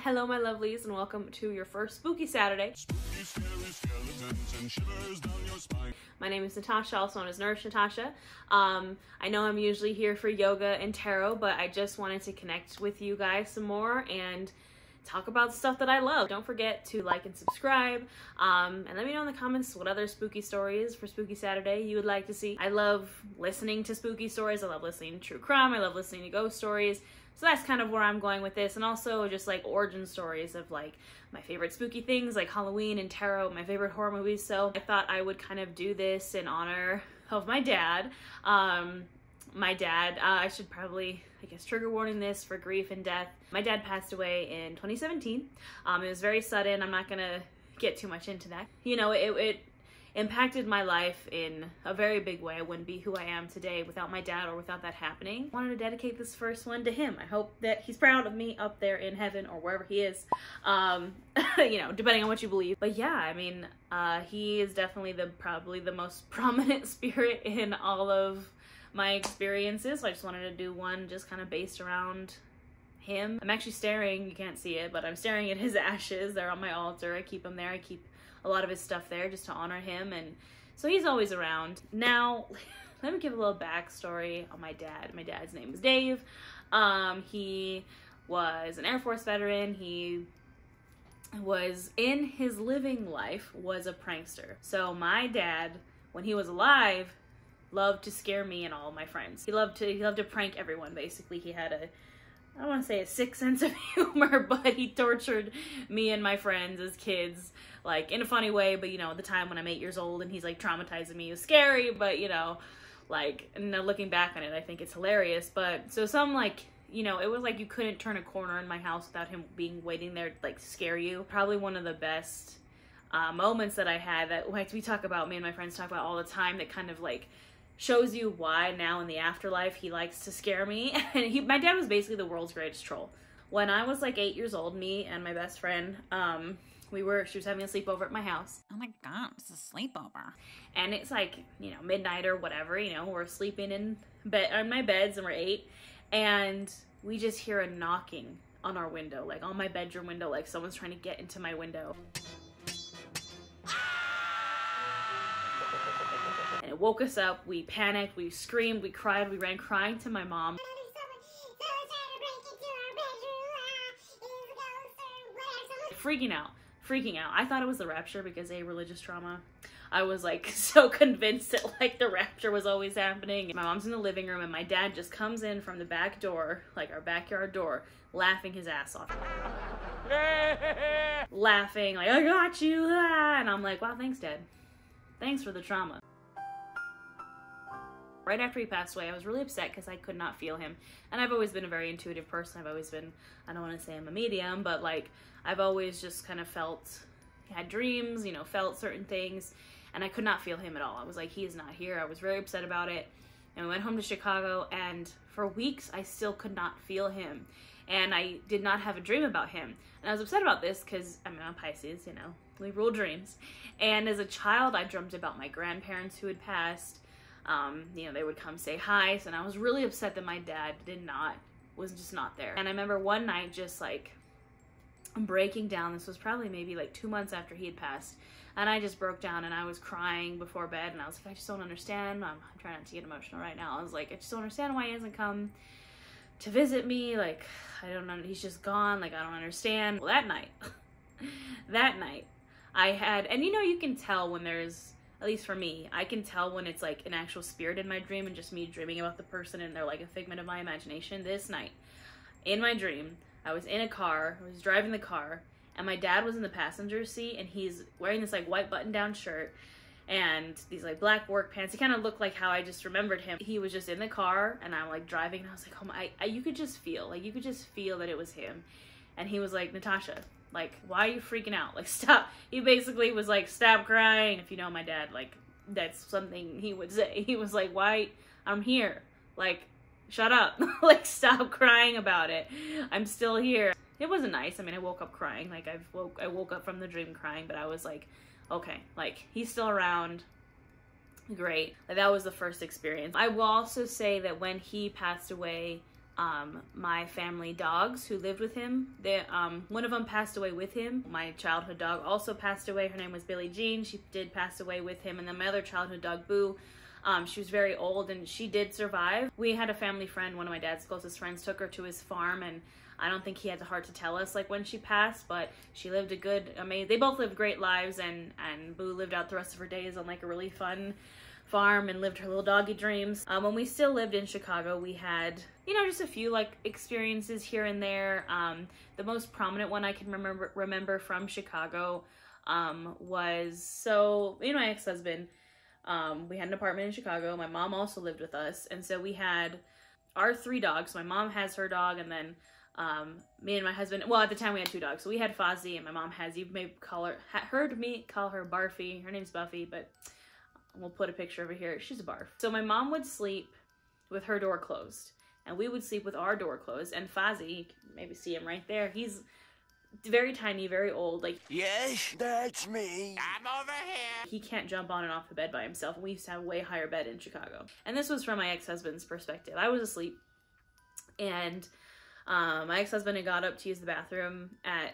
Hello my lovelies and welcome to your first Spooky Saturday. Spooky, scary skeletons and shivers down your spine. My name is Natasha, also known as Nurse Natasha. I know I'm usually here for yoga and tarot, but I just wanted to connect with you guys some more and talk about stuff that I love. Don't forget to like and subscribe, and let me know in the comments what other spooky stories for Spooky Saturday you would like to see. I love listening to spooky stories. I love listening to true crime. I love listening to ghost stories. So that's kind of where I'm going with this, and also just like origin stories of like my favorite spooky things like Halloween and tarot, my favorite horror movies. So I thought I would kind of do this in honor of my dad. I should probably, I guess, trigger warning this for grief and death. My dad passed away in 2017. It was very sudden. I'm not gonna get too much into that. You know, it impacted my life in a very big way. I wouldn't be who I am today without my dad or without that happening. I wanted to dedicate this first one to him. I hope that he's proud of me up there in heaven or wherever he is, you know, depending on what you believe. But yeah, I mean, he is definitely probably the most prominent spirit in all of my experiences. So I just wanted to do one just kind of based around him. I'm actually staring, you can't see it, but I'm staring at his ashes. They're on my altar. I keep them there. I keep a lot of his stuff there just to honor him, and so he's always around. Now, let me give a little backstory on my dad. My dad's name is Dave. He was an Air Force veteran. He was, in his living life, was a prankster. So my dad, when he was alive, loved to scare me and all my friends. He loved to prank everyone, basically. He had I don't want to say a sick sense of humor, but he tortured me and my friends as kids, like, in a funny way. But, you know, at the time when I'm 8 years old and he's, like, traumatizing me, it was scary, but, you know, like, and looking back on it, I think it's hilarious. But, so some, like, you know, it was like you couldn't turn a corner in my house without him waiting there, like, to scare you. Probably one of the best moments that I had that, like, we talk about, me and my friends talk about all the time, that kind of, like, shows you why now in the afterlife he likes to scare me. And my dad was basically the world's greatest troll. When I was like 8 years old, me and my best friend, she was having a sleepover at my house. Oh my god, it's a sleepover. And it's like, you know, midnight or whatever, you know, we're sleeping in my beds and we're 8, and we just hear a knocking on our window, like on my bedroom window, like someone's trying to get into my window. And it woke us up. We panicked, we screamed, we cried, we ran crying to my mom. Freaking out. I thought it was the rapture because religious trauma. I was like so convinced that like the rapture was always happening. My mom's in the living room and my dad just comes in from the back door, like our backyard door, laughing his ass off. Laughing like, I got you, and I'm like, wow, thanks Dad. Thanks for the trauma. Right after he passed away, I was really upset because I could not feel him. And I've always been a very intuitive person. I've always been, I don't want to say I'm a medium, but like, I've always just kind of had dreams, you know, felt certain things, and I could not feel him at all. I was like, he is not here. I was very upset about it. And we went home to Chicago, and for weeks, I still could not feel him. And I did not have a dream about him. And I was upset about this because, I mean, I'm Pisces, you know, we rule dreams. And as a child, I dreamt about my grandparents who had passed. You know, they would come say hi, so, and I was really upset that my dad was just not there. And I remember one night just like breaking down. This was probably maybe like 2 months after he had passed, and I just broke down and I was crying before bed, and I was like, I just don't understand. I'm trying not to get emotional right now. I was like, I just don't understand why he hasn't come to visit me. Like, I don't know, he's just gone. Like, I don't understand. Well, that night I had, and you know, you can tell when there's, at least for me, I can tell when it's like an actual spirit in my dream and just me dreaming about the person and they're like a figment of my imagination. This night, in my dream, I was in a car, I was driving the car, and my dad was in the passenger seat, and he's wearing this like white button-down shirt and these like black work pants. He kind of looked like how I just remembered him. He was just in the car, and I'm like driving, and I was like, oh my, you could just feel that it was him. And he was like, Natasha, like, why are you freaking out? Like, stop. He basically was like, stop crying. If you know my dad, like, that's something he would say. He was like, why? I'm here. Like, shut up. Like, stop crying about it. I'm still here. It wasn't nice. I mean, I woke up crying. Like, I woke up from the dream crying, but I was like, okay, like, he's still around. Great. Like, that was the first experience. I will also say that when he passed away, my family dogs who lived with him. One of them passed away with him. My childhood dog also passed away. Her name was Billie Jean. She did pass away with him. And then my other childhood dog, Boo, she was very old and she did survive. We had a family friend, one of my dad's closest friends, took her to his farm, and I don't think he had the heart to tell us like when she passed, but she lived a good, they both lived great lives, and Boo lived out the rest of her days on like a really fun farm and lived her little doggy dreams. When we still lived in Chicago, we had, you know, just a few like experiences here and there. The most prominent one I can remember from Chicago was, so, you know, my ex-husband, we had an apartment in Chicago. My mom also lived with us, and so we had our 3 dogs. My mom has her dog, and then me and my husband, well, at the time we had 2 dogs. So we had Fozzie, and my mom has, you may heard me call her Barfy. Her name's Buffy, but we'll put a picture over here. She's a barf. So my mom would sleep with her door closed, and we would sleep with our door closed. And Fozzie, you can maybe see him right there. He's very tiny, very old. Like, yes, that's me. I'm over here. He can't jump on and off the bed by himself. We used to have a way higher bed in Chicago. And this was from my ex-husband's perspective. I was asleep, and my ex-husband had got up to use the bathroom at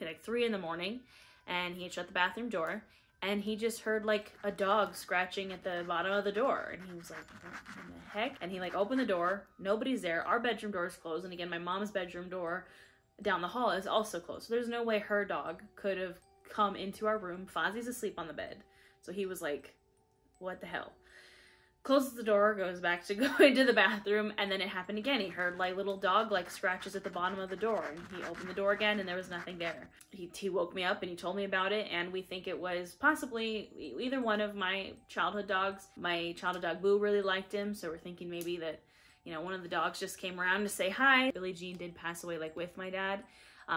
like 3 in the morning, and he had shut the bathroom door, and he just heard like a dog scratching at the bottom of the door, and he was like, what in the heck? And he like opened the door, nobody's there, our bedroom door is closed, and again my mom's bedroom door down the hall is also closed, so there's no way her dog could have come into our room. Fozzie's asleep on the bed, so he was like, what the hell? Closes the door, goes back to go into the bathroom, and then it happened again. He heard like little dog like scratches at the bottom of the door, and he opened the door again, and there was nothing there. He woke me up and he told me about it, and we think it was possibly either one of my childhood dogs. My childhood dog Boo really liked him, so we're thinking maybe that, you know, one of the dogs just came around to say hi. Billie Jean did pass away like with my dad.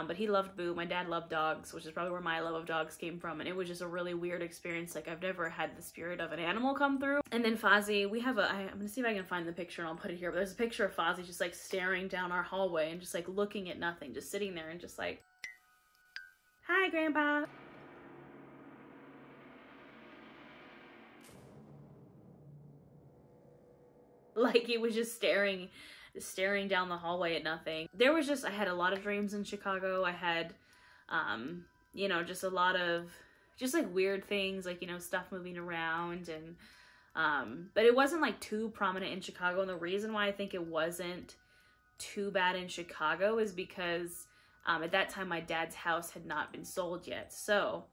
But he loved Boo. My dad loved dogs, which is probably where my love of dogs came from. And it was just a really weird experience. Like, I've never had the spirit of an animal come through. And then Fozzie, we have I'm gonna see if I can find the picture and I'll put it here. But there's a picture of Fozzie just like staring down our hallway and just like looking at nothing, just sitting there and just like, hi, Grandpa. Like, he was just staring down the hallway at nothing. There was just, I had a lot of dreams in Chicago. I had, you know, just a lot of, just like weird things, like, you know, stuff moving around, and, but it wasn't like too prominent in Chicago. And the reason why I think it wasn't too bad in Chicago is because, at that time my dad's house had not been sold yet. So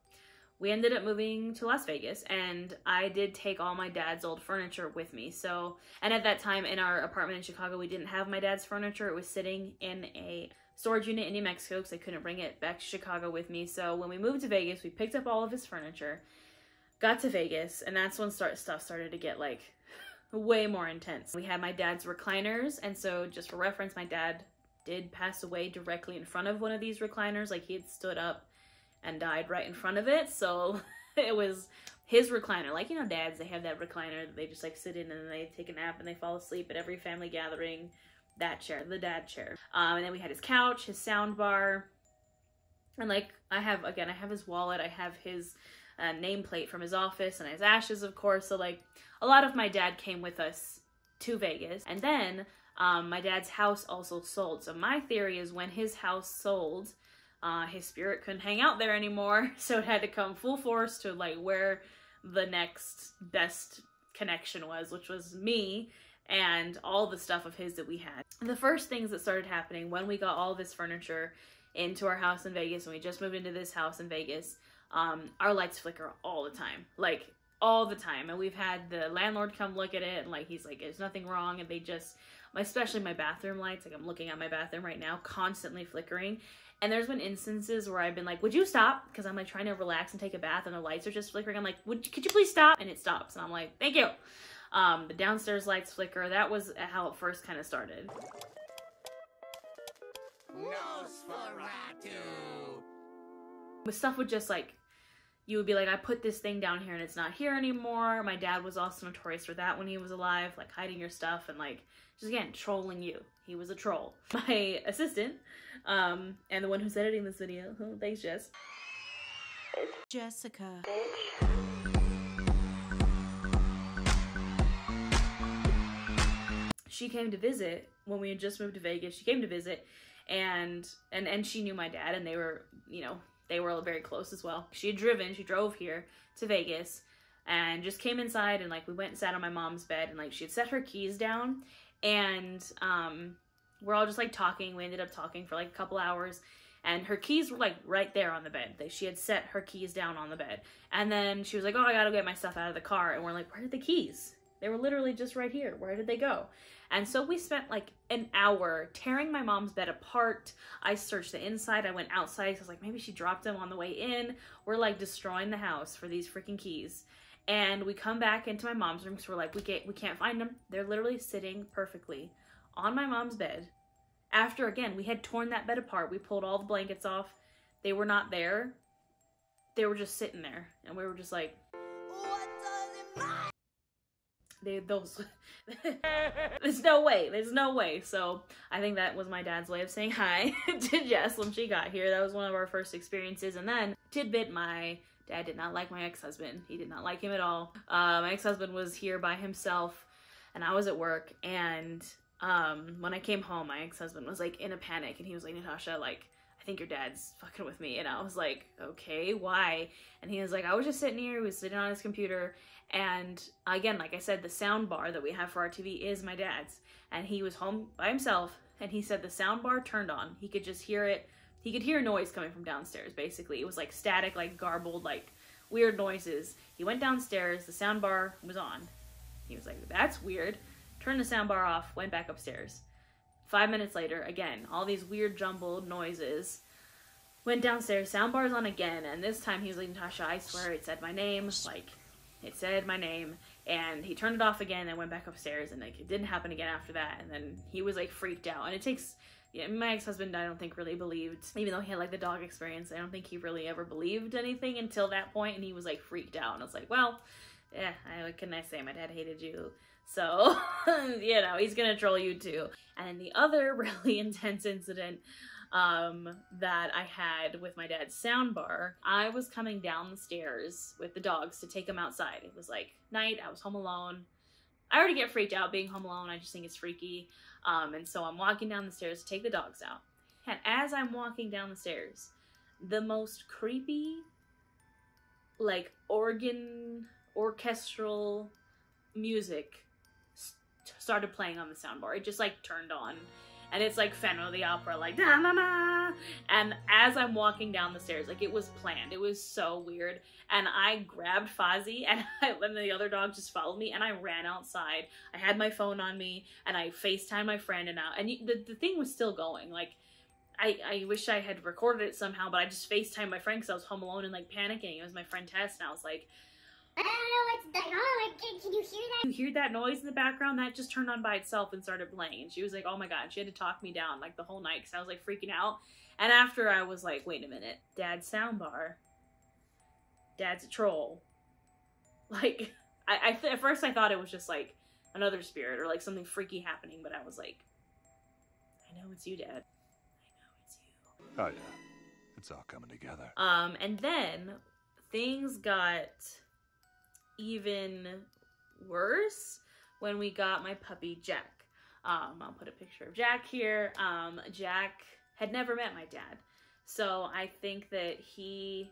we ended up moving to Las Vegas, and I did take all my dad's old furniture with me. So, and at that time in our apartment in Chicago, we didn't have my dad's furniture. It was sitting in a storage unit in New Mexico because I couldn't bring it back to Chicago with me. So when we moved to Vegas, we picked up all of his furniture, got to Vegas, and that's when stuff started to get like way more intense. We had my dad's recliners, and so just for reference, my dad did pass away directly in front of one of these recliners. Like, he had stood up and died right in front of it. So it was his recliner. Like, you know, dads, they have that recliner that they just like sit in and then they take a nap and they fall asleep at every family gathering. That chair, the dad chair. And then we had his couch, his sound bar, and like, I have his wallet, I have his nameplate from his office, and his ashes, of course. So like, a lot of my dad came with us to Vegas. And then my dad's house also sold. So my theory is when his house sold, his spirit couldn't hang out there anymore, so it had to come full force to like where the next best connection was, which was me and all the stuff of his that we had. The first things that started happening when we got all of his furniture into our house in Vegas, and we just moved into this house in Vegas, our lights flicker all the time, like all the time. And we've had the landlord come look at it, and like, he's like, there's nothing wrong, and they just, especially my bathroom lights, like I'm looking at my bathroom right now, constantly flickering. And there's been instances where I've been like, would you stop? Because I'm like trying to relax and take a bath and the lights are just flickering. I'm like, could you please stop? And it stops. And I'm like, thank you. The downstairs lights flicker. That was how it first kind of started. Nosferatu. But stuff would just like, you would be like, I put this thing down here and it's not here anymore. My dad was also notorious for that when he was alive, like hiding your stuff and like, just again, trolling you. He was a troll. My assistant, and the one who's editing this video, thanks Jess. Jessica. she came to visit when we had just moved to Vegas. She came to visit, and she knew my dad, and they were, you know, they were very close as well. She drove here to Vegas, and just came inside, and like we went and sat on my mom's bed, and like she had set her keys down, and we're all just like talking. We ended up talking for like a couple hours, and her keys were like right there on the bed. She had set her keys down on the bed, and then she was like, "Oh, I gotta get my stuff out of the car," and we're like, "Where are the keys? They were literally just right here. Where did they go?" And so we spent like an hour tearing my mom's bed apart. I searched the inside. I went outside. I was like, maybe she dropped them on the way in. We're like destroying the house for these freaking keys. And we come back into my mom's room because we're like, we can't find them. They're literally sitting perfectly on my mom's bed. After, again, we had torn that bed apart. We pulled all the blankets off. They were not there. They were just sitting there. And we were just like, what does it matter? There's no way. So I think that was my dad's way of saying hi to Jess when she got here. That was one of our first experiences. And then, tidbit, my dad did not like my ex-husband. He did not like him at all. My ex-husband was here by himself, and I was at work, and when I came home, my ex-husband was like in a panic, and he was like, "Natasha, like, I think your dad's fucking with me." And I was like, "Okay, why?" And he was like, "I was just sitting here." He was sitting on his computer, and again, like I said, the sound bar that we have for our TV is my dad's, and he was home by himself, and he said the sound bar turned on. He could just hear it. He could hear noise coming from downstairs, basically. It was like static, like garbled, like weird noises. He went downstairs, the sound bar was on. He was like, "That's weird." Turned the sound bar off, went back upstairs. 5 minutes later, again, all these weird jumbled noises. Went downstairs, sound bar's on again, and this time he was like, "Natasha, I swear it said my name." Like, it said my name, and he turned it off again and went back upstairs, and like it didn't happen again after that. And then he was like freaked out, and it takes, yeah, my ex-husband, I don't think really believed, even though he had like the dog experience, I don't think he really ever believed anything until that point, and he was like freaked out. And I was like, well, yeah, what can I say? My dad hated you. So, you know, he's gonna troll you too. And then the other really intense incident that I had with my dad's soundbar, I was coming down the stairs with the dogs to take them outside. It was like night, I was home alone. I already get freaked out being home alone. I just think it's freaky. And so I'm walking down the stairs to take the dogs out. And as I'm walking down the stairs, the most creepy, like orchestral music started playing on the soundbar. It just like turned on. And it's like Phantom of the Opera, like da na na. And as I'm walking down the stairs, like it was planned. It was so weird. And I grabbed Fozzie, and the other dog just followed me, and I ran outside. I had my phone on me, and I FaceTimed my friend, and the thing was still going. Like, I wish I had recorded it somehow, but I just FaceTimed my friend because I was home alone and like panicking. It was my friend Tess, and I was like, "I don't know what's going on. Can you hear that? You hear that noise in the background? That just turned on by itself and started playing." And she was like, "Oh my God." She had to talk me down like the whole night because I was like freaking out. And after, I was like, wait a minute. Dad's soundbar. Dad's a troll. Like, at first I thought it was just like another spirit or like something freaky happening, but I was like, I know it's you, Dad. I know it's you. Oh yeah, it's all coming together. And then things got even worse when we got my puppy Jack. I'll put a picture of Jack here. Jack had never met my dad, so I think that he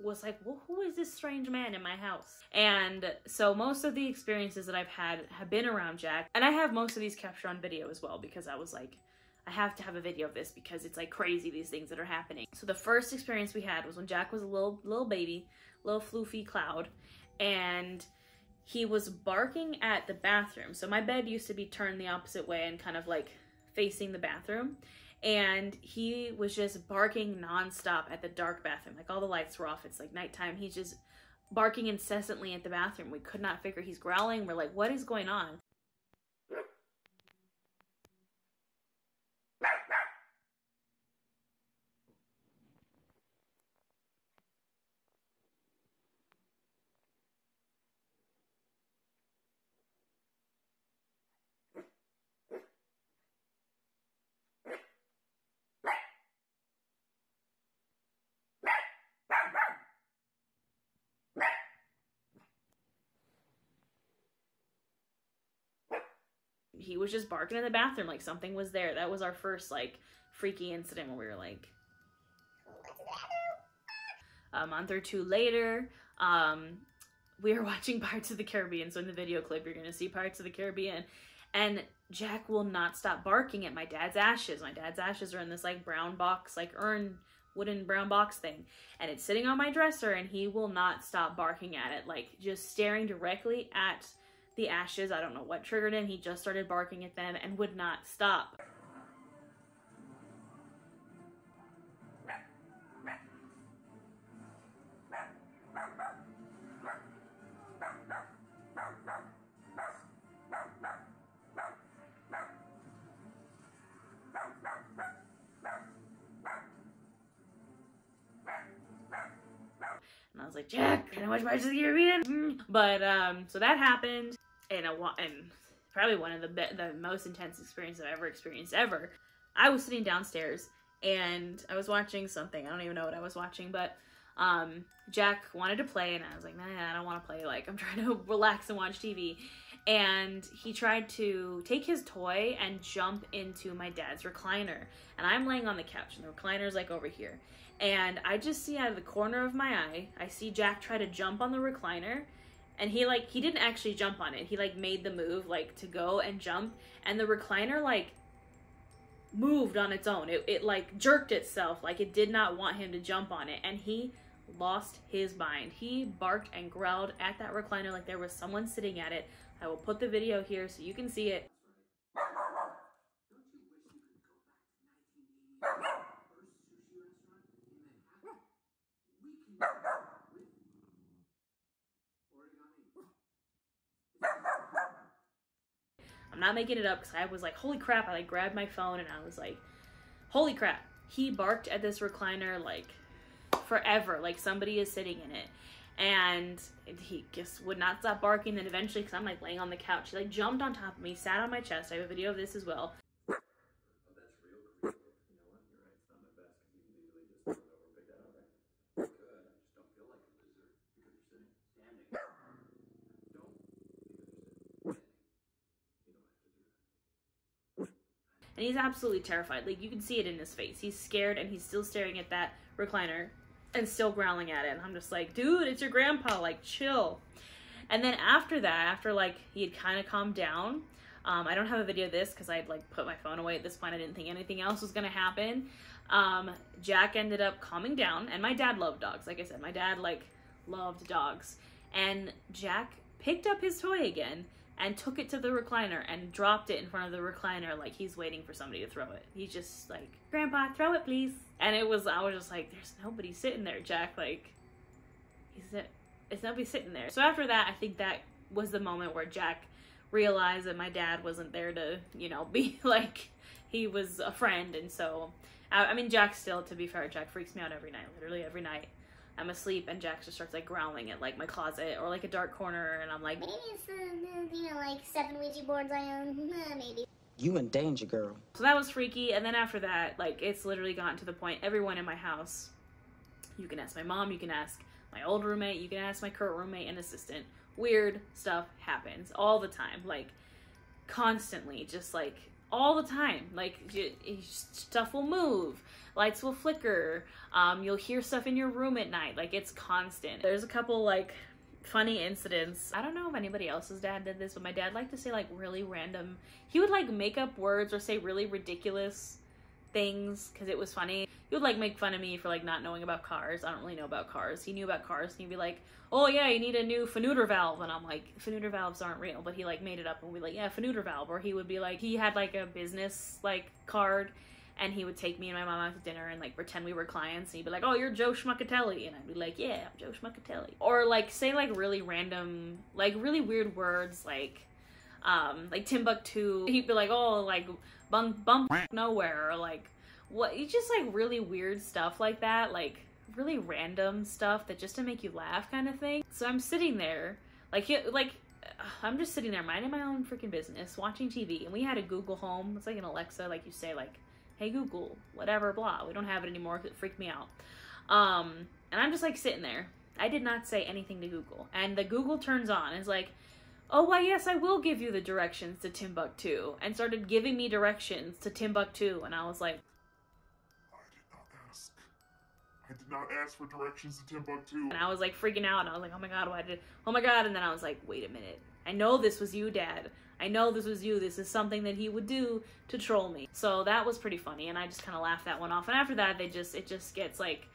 was like, well, who is this strange man in my house? And so most of the experiences that I've had have been around Jack, and I have most of these captured on video as well, because I was like, I have to have a video of this because it's like crazy, these things that are happening. So the first experience we had was when Jack was a little baby, little floofy cloud, and he was barking at the bathroom. So my bed used to be turned the opposite way and kind of like facing the bathroom. And he was just barking nonstop at the dark bathroom. Like all the lights were off. It's like nighttime. He's just barking incessantly at the bathroom. We could not figure, he's growling. We're like, what is going on? he was just barking in the bathroom like something was there. That was our first like freaky incident where we were like, a month or two later, we were watching Pirates of the Caribbean. So in the video clip, you're going to see Pirates of the Caribbean. And Jack will not stop barking at my dad's ashes. My dad's ashes are in this like brown box, like urn, wooden brown box thing. And it's sitting on my dresser and he will not stop barking at it. Like just staring directly at the ashes. I don't know what triggered him. He just started barking at them and would not stop. And I was like, Jack, can I watch Pirates of the Caribbean? But, so that happened, and probably one of the most intense experiences I've ever experienced ever. I was sitting downstairs, and I was watching something. I don't even know what I was watching, but, Jack wanted to play, and I was like, nah, I don't want to play. Like, I'm trying to relax and watch TV. And he tried to take his toy and jump into my dad's recliner. And I'm laying on the couch, and the recliner's, like, over here. And I just see out of the corner of my eye, I see Jack try to jump on the recliner. And he didn't actually jump on it. He, like, made the move, like, to go and jump. And the recliner, like, moved on its own. It like, jerked itself. Like, it did not want him to jump on it. And he lost his mind. He barked and growled at that recliner like there was someone sitting at it. I will put the video here so you can see it. I'm not making it up because I was like, holy crap. I like grabbed my phone and I was like, holy crap. He barked at this recliner like forever, like somebody is sitting in it. And he just would not stop barking. Then eventually, because I'm like laying on the couch, he like jumped on top of me, sat on my chest. I have a video of this as well. And he's absolutely terrified. Like, you can see it in his face. He's scared, and he's still staring at that recliner and still growling at it. And I'm just like, dude, it's your grandpa. Like, chill. And then after that, after, like, he had kind of calmed down, I don't have a video of this because I'd, like, put my phone away at this point. I didn't think anything else was going to happen. Jack ended up calming down. And my dad loved dogs. Like I said, my dad, like, loved dogs. And Jack picked up his toy again and took it to the recliner and dropped it in front of the recliner like he's waiting for somebody to throw it. He's just like, Grandpa, throw it, please. And I was just like, there's nobody sitting there, Jack. Like, it's nobody sitting there. So after that, I think that was the moment where Jack realized that my dad wasn't there to, you know, be like, he was a friend. And so, I mean, Jack still, to be fair, Jack freaks me out every night, literally every night. I'm asleep and Jack just starts like growling at like my closet or like a dark corner, and I'm like, maybe it's the, you know, like 7 Ouija boards I own, maybe. You in danger, girl. So that was freaky. And then after that, like, it's literally gotten to the point, everyone in my house, you can ask my mom, you can ask my old roommate, you can ask my current roommate and assistant, weird stuff happens all the time, like constantly, just like all the time. Like, stuff will move, lights will flicker, you'll hear stuff in your room at night. Like, it's constant. There's a couple like funny incidents. I don't know if anybody else's dad did this, but my dad liked to say like really random, he would like make up words or say really ridiculous things because it was funny. He would like make fun of me for like not knowing about cars. I don't really know about cars. He knew about cars and he'd be like, oh yeah, you need a new Fanuter valve. And I'm like, Fanuter valves aren't real. But he like made it up and we'd be like, yeah, Fanuter valve. Or he would be like, he had like a business like card and he would take me and my mom out to dinner and like pretend we were clients. And he'd be like, oh, you're Joe Schmuckatelli. And I'd be like, yeah, I'm Joe Schmuckatelli. Or like say like really random, like really weird words like Timbuktu. He'd be like, oh, like bump nowhere, or like what, just like really weird stuff like that, like really random stuff that just to make you laugh kind of thing. So I'm sitting there I'm just sitting there minding my own freaking business watching TV, and we had a Google Home. It's like an Alexa, like you say like, hey Google, whatever, blah. We don't have it anymore because it freaked me out. And I'm just like sitting there. I did not say anything to Google, and the Google turns on. It's like, oh, why, yes, I will give you the directions to Timbuktu, and started giving me directions to Timbuktu, and I was like, I did not ask for directions to Timbuktu. And I was like freaking out, and I was like, oh my god, oh my god, and then I was like, wait a minute, I know this was you, Dad. I know this was you. This is something that he would do to troll me. So that was pretty funny, and I just kind of laughed that one off. And after that, it just gets like,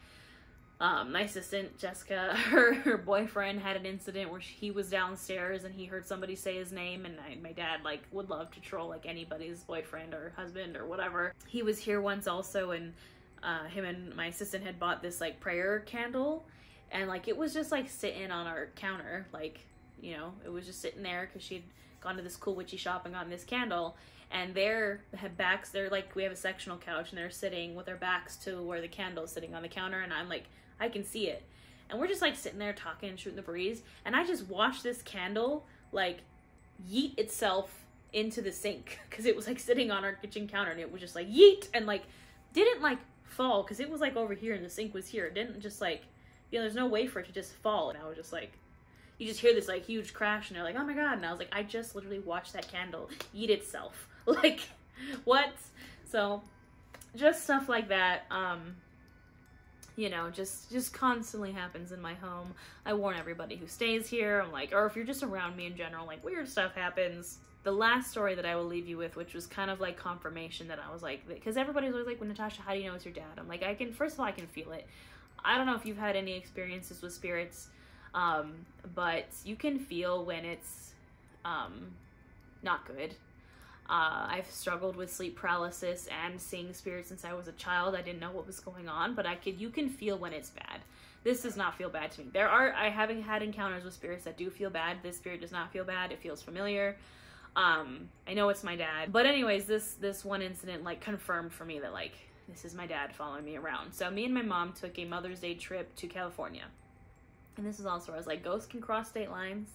my assistant, Jessica, her boyfriend had an incident where he was downstairs and he heard somebody say his name, and my dad, like, would love to troll, like, anybody's boyfriend or husband or whatever. He was here once also, and him and my assistant had bought this, like, prayer candle, and, like, it was just, like, sitting on our counter, like, you know, it was just sitting there because she'd gone to this cool witchy shop and gotten this candle, and they're backs, they're like, we have a sectional couch, and they're sitting with their backs to where the candle's sitting on the counter, and I'm like, I can see it, and we're just like sitting there talking and shooting the breeze, and I just watched this candle like yeet itself into the sink because it was like sitting on our kitchen counter, and it was just like yeet, and like didn't like fall because it was like over here and the sink was here. It didn't just like, you know, there's no way for it to just fall, and I was just like, you just hear this like huge crash, and they're like, oh my god, and I was like, I just literally watched that candle eat itself. Like, what? So just stuff like that, you know, just constantly happens in my home. I warn everybody who stays here. I'm like, or if you're just around me in general, like, weird stuff happens. The last story that I will leave you with, which was kind of like confirmation that I was like, because everybody's always like, well, Natasha, how do you know it's your dad? I'm like, first of all, I can feel it. I don't know if you've had any experiences with spirits, but you can feel when it's not good. I've struggled with sleep paralysis and seeing spirits since I was a child. I didn't know what was going on, but you can feel when it's bad. This does not feel bad to me. I haven't had encounters with spirits that do feel bad. This spirit does not feel bad. It feels familiar. I know it's my dad. But anyways, this one incident like confirmed for me that like, this is my dad following me around. So me and my mom took a Mother's Day trip to California. And this is also where I was like, ghosts can cross state lines.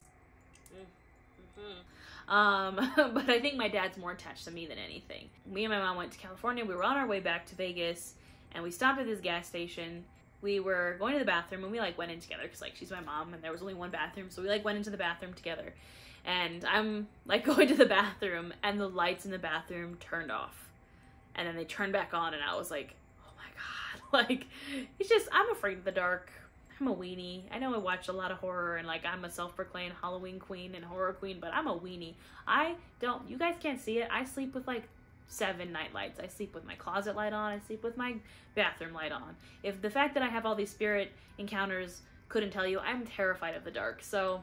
But I think my dad's more attached to me than anything. Me and my mom went to California. We were on our way back to Vegas, and we stopped at this gas station. We were going to the bathroom, and we like went in together because like she's my mom, and there was only one bathroom, so we like went into the bathroom together. And I'm like going to the bathroom, and the lights in the bathroom turned off, and then they turned back on, and I was like, oh my god, like, it's just, I'm afraid of the dark. I'm a weenie. I know I watch a lot of horror, and like I'm a self-proclaimed Halloween queen and horror queen, but I'm a weenie. You guys can't see it. I sleep with like 7 night lights. I sleep with my closet light on. I sleep with my bathroom light on. If the fact that I have all these spirit encounters couldn't tell you, I'm terrified of the dark. So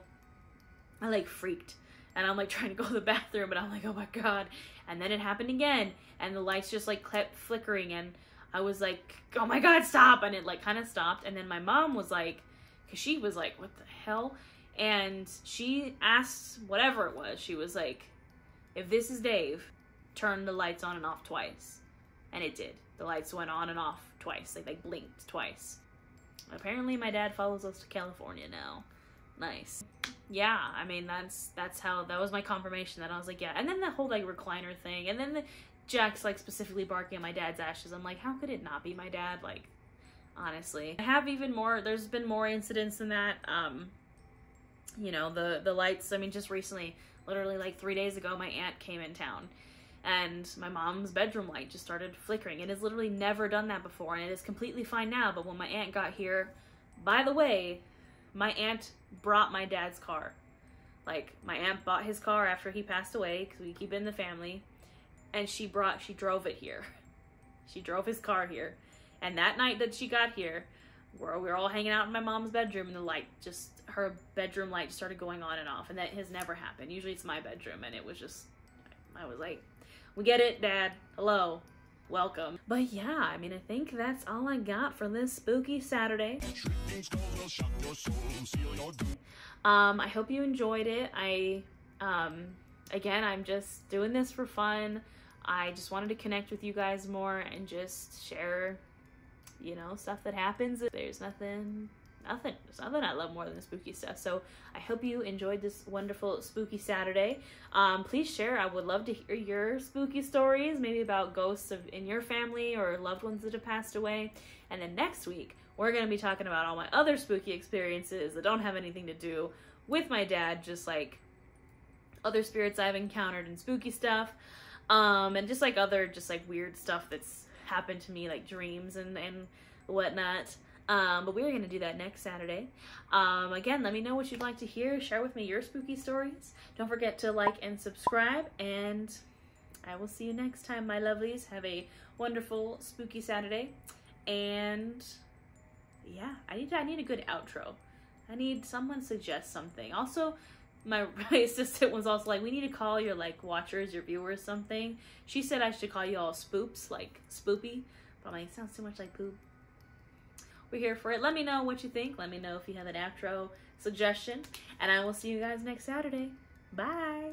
I like freaked, and I'm like trying to go to the bathroom, and I'm like, oh my god. And then it happened again, and the lights just like kept flickering, and I was like, oh my god, stop! And it like kind of stopped, and then my mom was like, because she was like, what the hell? And she asked whatever it was, she was like, if this is Dave, turn the lights on and off twice. And it did. The lights went on and off twice. They like blinked twice. Apparently my dad follows us to California now. Nice. Yeah, I mean, that was my confirmation that I was like, yeah. And then the whole like recliner thing, and then Jack's like specifically barking at my dad's ashes. I'm like, how could it not be my dad? Like, honestly. I have even more, there's been more incidents than that. You know, the lights, I mean, just recently, literally like 3 days ago, my aunt came in town, and my mom's bedroom light just started flickering. It has literally never done that before, and it is completely fine now. But when my aunt got here, by the way, my aunt brought my dad's car. Like, my aunt bought his car after he passed away, because we keep it in the family, and she drove it here. She drove his car here. And that night that she got here, we were all hanging out in my mom's bedroom, and the light just, her bedroom light started going on and off, and that has never happened. Usually it's my bedroom, and it was just, I was like, we get it, Dad. Hello. Welcome. But yeah, I mean, I think that's all I got for this spooky Saturday. I hope you enjoyed it. Again, I'm just doing this for fun. I just wanted to connect with you guys more and just share, you know, stuff that happens. There's nothing I love more than spooky stuff. So I hope you enjoyed this wonderful spooky Saturday. Please share. I would love to hear your spooky stories, maybe about ghosts in your family or loved ones that have passed away. And then next week, we're going to be talking about all my other spooky experiences that don't have anything to do with my dad, just like other spirits I've encountered and spooky stuff, and just like other just like weird stuff that's happened to me, like dreams and whatnot. But we're gonna do that next Saturday. Again, let me know what you'd like to hear. Share with me your spooky stories. Don't forget to like and subscribe, and I will see you next time, my lovelies. Have a wonderful spooky Saturday, and yeah, I need a good outro. I need someone suggest something. Also, my assistant was also like, we need to call your like watchers, your viewers, something. She said I should call you all spoops, like spoopy. But I'm like, it sounds too much like poop. We're here for it. Let me know what you think. Let me know if you have an outro suggestion. And I will see you guys next Saturday. Bye.